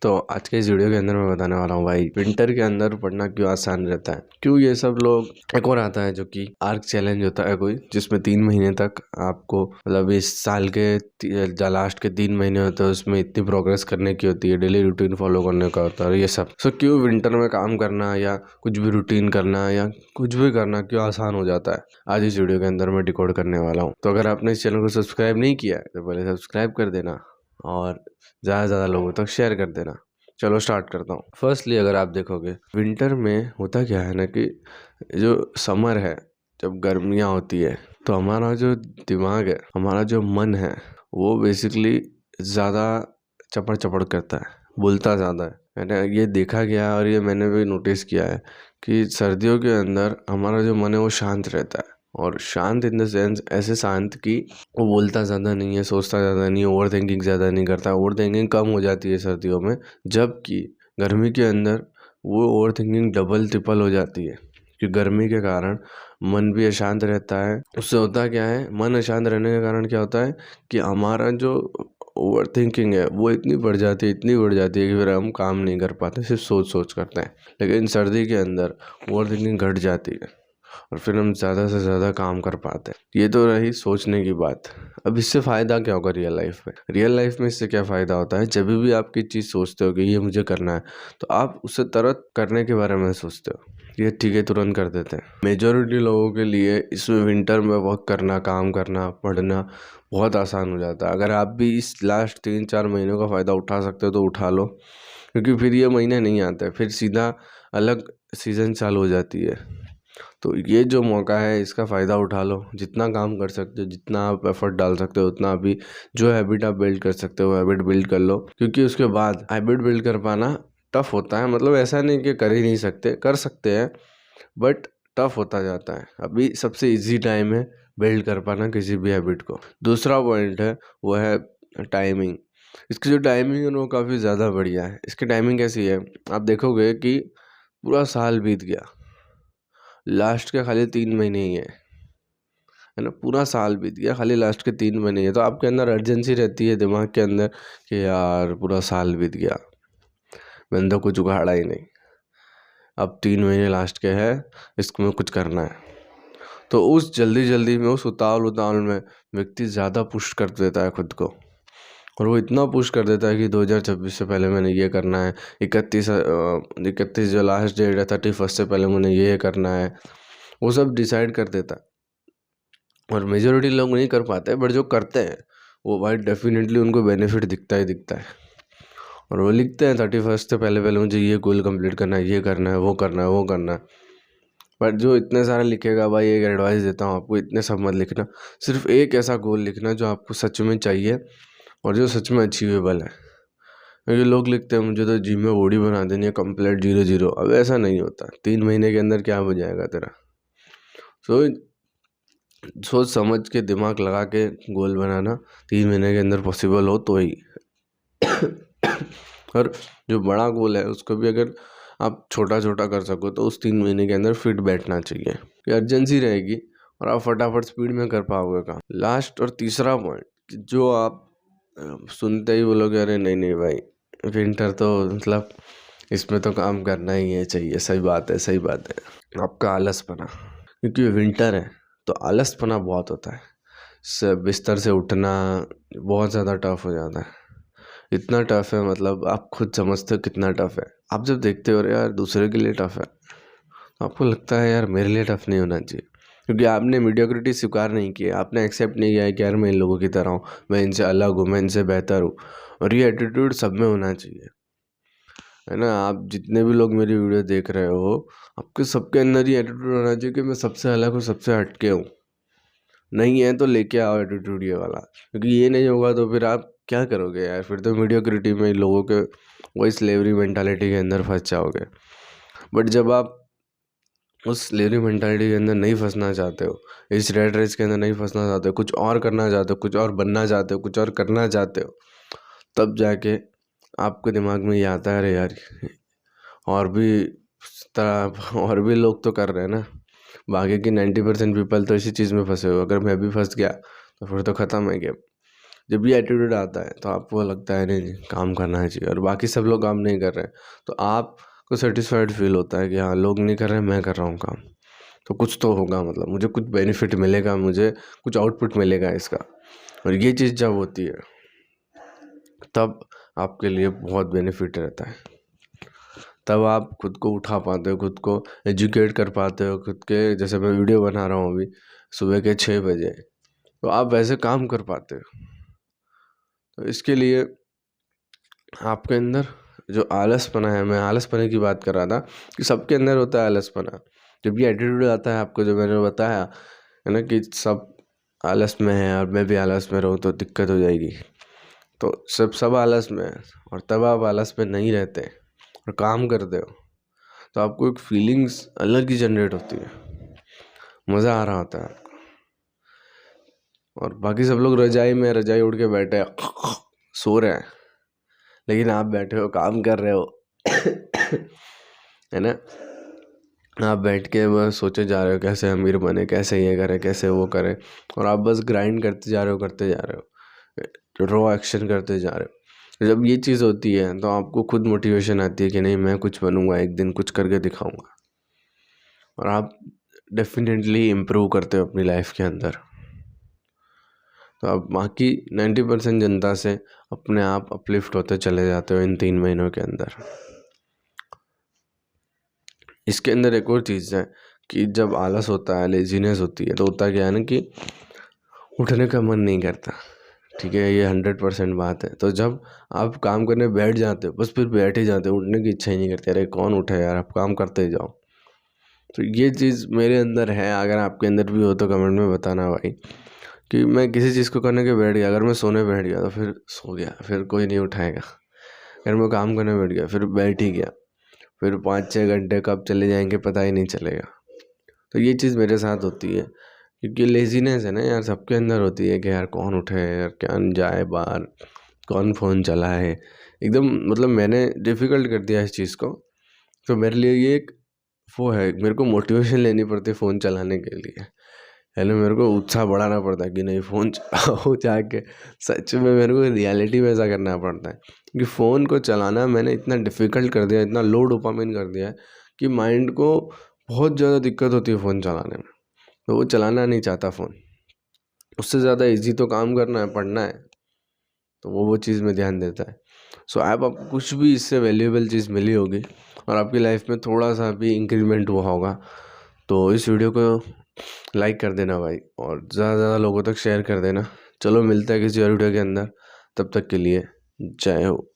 तो आज के इस वीडियो के अंदर मैं बताने वाला हूँ भाई, विंटर के अंदर पढ़ना क्यों आसान रहता है। क्यों ये सब लोग, एक और आता है जो कि आर्क चैलेंज होता है कोई, जिसमें 3 महीने तक आपको मतलब इस साल के लास्ट के 3 महीने होते हैं, उसमें इतनी प्रोग्रेस करने की होती है, डेली रूटीन फॉलो करने का होता है। ये सब क्यों विंटर में काम करना या कुछ भी रूटीन करना या कुछ भी करना क्यों आसान हो जाता है, आज इस वीडियो के अंदर मैं डिकोड करने वाला हूँ। तो अगर आपने इस चैनल को सब्सक्राइब नहीं किया है तो पहले सब्सक्राइब कर देना और ज़्यादा से ज़्यादा लोगों तक शेयर कर देना। चलो स्टार्ट करता हूँ। फर्स्टली अगर आप देखोगे विंटर में होता क्या है ना कि जो समर है, जब गर्मियाँ होती है तो हमारा जो दिमाग है, हमारा जो मन है, वो बेसिकली ज़्यादा चपड़ चपड़ करता है, बोलता ज़्यादा है। मैंने ये देखा गया है और ये मैंने भी नोटिस किया है कि सर्दियों के अंदर हमारा जो मन है वो शांत रहता है। और शांत इन द सेंस ऐसे शांत कि वो बोलता ज़्यादा नहीं है, सोचता ज़्यादा नहीं है, ओवर थिंकिंग ज़्यादा नहीं करता। ओवर थिंकिंग कम हो जाती है सर्दियों में, जबकि गर्मी के अंदर वो ओवर थिंकिंग डबल ट्रिपल हो जाती है। कि गर्मी के कारण मन भी अशांत रहता है। उससे होता क्या है, मन अशांत रहने के कारण क्या होता है कि हमारा जो ओवर थिंकिंग है वो इतनी बढ़ जाती है कि फिर हम काम नहीं कर पाते, सिर्फ सोच करते हैं। लेकिन सर्दी के अंदर ओवर थिंकिंग घट जाती है और फिर हम ज़्यादा से ज़्यादा काम कर पाते हैं। ये तो रही सोचने की बात। अब इससे फ़ायदा क्या होगा रियल लाइफ में? रियल लाइफ में इससे क्या फ़ायदा होता है, जब भी आप कोई चीज़ सोचते हो कि ये मुझे करना है, तो आप उसे तुरंत करने के बारे में सोचते हो, ये ठीक है तुरंत कर देते हैं। मेजॉरिटी लोगों के लिए इसमें विंटर में वर्क करना, काम करना, पढ़ना बहुत आसान हो जाता है। अगर आप भी इस लास्ट 3-4 महीनों का फ़ायदा उठा सकते हो तो उठा लो, क्योंकि फिर ये महीने नहीं आते, फिर सीधा अलग सीज़न चालू हो जाती है। तो ये जो मौका है इसका फ़ायदा उठा लो, जितना काम कर सकते हो, जितना आप एफर्ट डाल सकते हो, उतना अभी जो हैबिट आप बिल्ड कर सकते हो हैबिट बिल्ड कर लो। क्योंकि उसके बाद हैबिट बिल्ड कर पाना टफ होता है। मतलब ऐसा नहीं कि कर ही नहीं सकते, कर सकते हैं, बट टफ होता जाता है। अभी सबसे इजी टाइम है बिल्ड कर पाना किसी भी हैबिट को। दूसरा पॉइंट है वो है टाइमिंग। इसकी जो टाइमिंग है वो काफ़ी ज़्यादा बढ़िया है। इसकी टाइमिंग कैसी है, आप देखोगे कि पूरा साल बीत गया, लास्ट के खाली 3 महीने ही है ना। पूरा साल बीत गया, खाली लास्ट के 3 महीने है। तो आपके अंदर अर्जेंसी रहती है दिमाग के अंदर कि यार पूरा साल बीत गया, मैंने तो कुछ उखाड़ा ही नहीं, अब 3 महीने लास्ट के हैं, इसमें कुछ करना है। तो उस जल्दी में, उस उतावल में व्यक्ति ज़्यादा पुश कर देता है खुद को, और वो इतना पुश कर देता है कि 2026 से पहले मैंने ये करना है, 31 जो लास्ट डेट है 31 से पहले मैंने ये करना है, वो सब डिसाइड कर देता है। और मेजोरिटी लोग नहीं कर पाते, बट जो करते हैं वो भाई डेफिनेटली उनको बेनिफिट दिखता ही दिखता है। और वो लिखते हैं 31 से पहले मुझे ये गोल कंप्लीट करना है, ये करना है, वो करना है, वो करना है। बट जो इतने सारे लिखेगा, भाई एक एडवाइस देता हूँ आपको, इतने सब मत लिखना। सिर्फ एक ऐसा गोल लिखना जो आपको सच में चाहिए और जो सच में अचीवेबल है। क्योंकि लोग लिखते हैं मुझे तो जिम में बॉडी बना देनी है कंप्लीट 0-0। अब ऐसा नहीं होता, 3 महीने के अंदर क्या हो जाएगा तेरा। सोच समझ के दिमाग लगा के गोल बनाना 3 महीने के अंदर पॉसिबल हो तो ही। और जो बड़ा गोल है उसको भी अगर आप छोटा कर सको तो उस 3 महीने के अंदर फिट बैठना चाहिए, कि अर्जेंसी रहेगी और आप फटाफट स्पीड में कर पाओगे काम। लास्ट और तीसरा पॉइंट, जो आप सुनते ही बोलोगे अरे नहीं भाई विंटर तो मतलब इसमें तो काम करना ही है, चाहिए। सही बात है, आपका आलसपना। क्योंकि विंटर है तो आलसपना बहुत होता है, बिस्तर से उठना बहुत ज़्यादा टफ हो जाता है। इतना टफ है, मतलब आप खुद समझते हो कितना टफ है। आप जब देखते हो यार दूसरे के लिए टफ है, तो आपको लगता है यार मेरे लिए टफ नहीं होना चाहिए। क्योंकि आपने मीडियोक्रिटी स्वीकार नहीं किया, आपने एक्सेप्ट नहीं किया है कि यार मैं इन लोगों की तरह हूँ, मैं इनसे अलग हूँ, मैं इनसे बेहतर हूँ। और ये एटीट्यूड सब में होना चाहिए, है ना। आप जितने भी लोग मेरी वीडियो देख रहे हो, आपके सबके अंदर ये एटीट्यूड होना चाहिए कि मैं सबसे अलग हूँ, सबसे हटके हूँ। नहीं है तो लेके आओ एटीट्यूड ये वाला, क्योंकि ये नहीं होगा तो फिर आप क्या करोगे यार, फिर तो मीडियोक्रिटी में लोगों के वही स्लेवरी मेंटालिटी के अंदर फंस जाओगे। बट जब आप उस स्लेवरी मेंटालिटी के अंदर नहीं फंसना चाहते हो, इस रेड रेस के अंदर नहीं फंसना चाहते हो, कुछ और करना चाहते हो, कुछ और बनना चाहते हो, कुछ और करना चाहते हो, तब जाके आपके दिमाग में ये आता है अरे यार और भी और भी लोग तो कर रहे हैं ना। बाकी की 90% पीपल तो इसी चीज़ में फंसे हो, अगर मैं भी फंस गया तो फिर तो ख़त्म है गेम। जब भी एटीट्यूड आता है तो आपको लगता है नहीं काम करना चाहिए और बाकी सब लोग काम नहीं कर रहे हैं तो आपको सेटिस्फाइड फील होता है कि हाँ लोग नहीं कर रहे मैं कर रहा हूँ काम, तो कुछ तो होगा, मतलब मुझे कुछ बेनिफिट मिलेगा, मुझे कुछ आउटपुट मिलेगा इसका। और ये चीज़ जब होती है तब आपके लिए बहुत बेनिफिट रहता है, तब आप खुद को उठा पाते हो, खुद को एजुकेट कर पाते हो, खुद के जैसे मैं वीडियो बना रहा हूँ अभी सुबह के 6 बजे, तो आप वैसे काम कर पाते हो। तो इसके लिए आपके अंदर जो आलसपना है, मैं आलसपने की बात कर रहा था कि सबके अंदर होता है आलसपना। जब ये एटीट्यूड आता है आपको, जो मैंने बताया है ना कि सब आलस में है और मैं भी आलस में रहूँ तो दिक्कत हो जाएगी, तो सब आलस में है। और तब आप आलस में नहीं रहते और काम करते हो तो आपको एक फीलिंग्स अलग ही जनरेट होती है, मज़ा आ रहा होता है आपको। और बाकी सब लोग रजाई उड़ के बैठे हैं, सो रहे हैं, लेकिन आप बैठे हो काम कर रहे हो है ना। आप बैठ के बस सोचे जा रहे हो कैसे अमीर बने, कैसे ये करें, कैसे वो करें, और आप बस ग्राइंड करते जा रहे हो, रॉ एक्शन करते जा रहे हो। जब ये चीज़ होती है तो आपको खुद मोटिवेशन आती है कि नहीं मैं कुछ बनूंगा, एक दिन कुछ करके दिखाऊंगा, और आप डेफिनेटली इम्प्रूव करते हो अपनी लाइफ के अंदर। तो आप बाकी 90% जनता से अपने आप अपलिफ्ट होते चले जाते हो इन 3 महीनों के अंदर। इसके अंदर एक और चीज़ है कि जब आलस होता है, लेजीनेस होती है, तो होता क्या है ना कि उठने का मन नहीं करता, ठीक है, ये 100% बात है। तो जब आप काम करने बैठ जाते हो बस फिर बैठ ही जाते हो, उठने की इच्छा ही नहीं करती, अरे कौन उठे यार, आप काम करते ही जाओ। तो ये चीज़ मेरे अंदर है, अगर आपके अंदर भी हो तो कमेंट में बताना भाई, कि मैं किसी चीज़ को करने के बैठ गया, अगर मैं सोने बैठ गया तो फिर सो गया, फिर कोई नहीं उठाएगा। अगर मैं काम करने बैठ गया फिर बैठ ही गया, फिर 5-6 घंटे कब चले जाएंगे पता ही नहीं चलेगा। तो ये चीज़ मेरे साथ होती है, क्योंकि लेजीनेस है ना यार, सबके अंदर होती है कि यार कौन उठे यार, क्या जाए बाहर, कौन फ़ोन चलाए, एकदम मतलब मैंने डिफ़िकल्ट कर दिया इस चीज़ को। तो मेरे लिए ये एक वो है, मेरे को मोटिवेशन लेनी पड़ती है फ़ोन चलाने के लिए, है ना, मेरे को उत्साह बढ़ाना पड़ता है कि नहीं फ़ोन चलाओ जाके। सच में मेरे को रियलिटी में ऐसा करना पड़ता है, क्योंकि फ़ोन को चलाना मैंने इतना डिफ़िकल्ट कर दिया, इतना लो डोपामिन कर दिया है कि माइंड को बहुत ज़्यादा दिक्कत होती है फ़ोन चलाने में, तो वो चलाना नहीं चाहता फ़ोन। उससे ज़्यादा ईज़ी तो काम करना है, पढ़ना है, तो वो चीज़ में ध्यान देता है। सो आपको कुछ भी इससे वैल्यूएबल चीज़ मिली होगी और आपकी लाइफ में थोड़ा सा भी इंक्रीमेंट हुआ होगा, तो इस वीडियो को लाइक कर देना भाई, और ज़्यादा से ज़्यादा लोगों तक शेयर कर देना। चलो मिलता है किसी और वीडियो के अंदर, तब तक के लिए जय हो।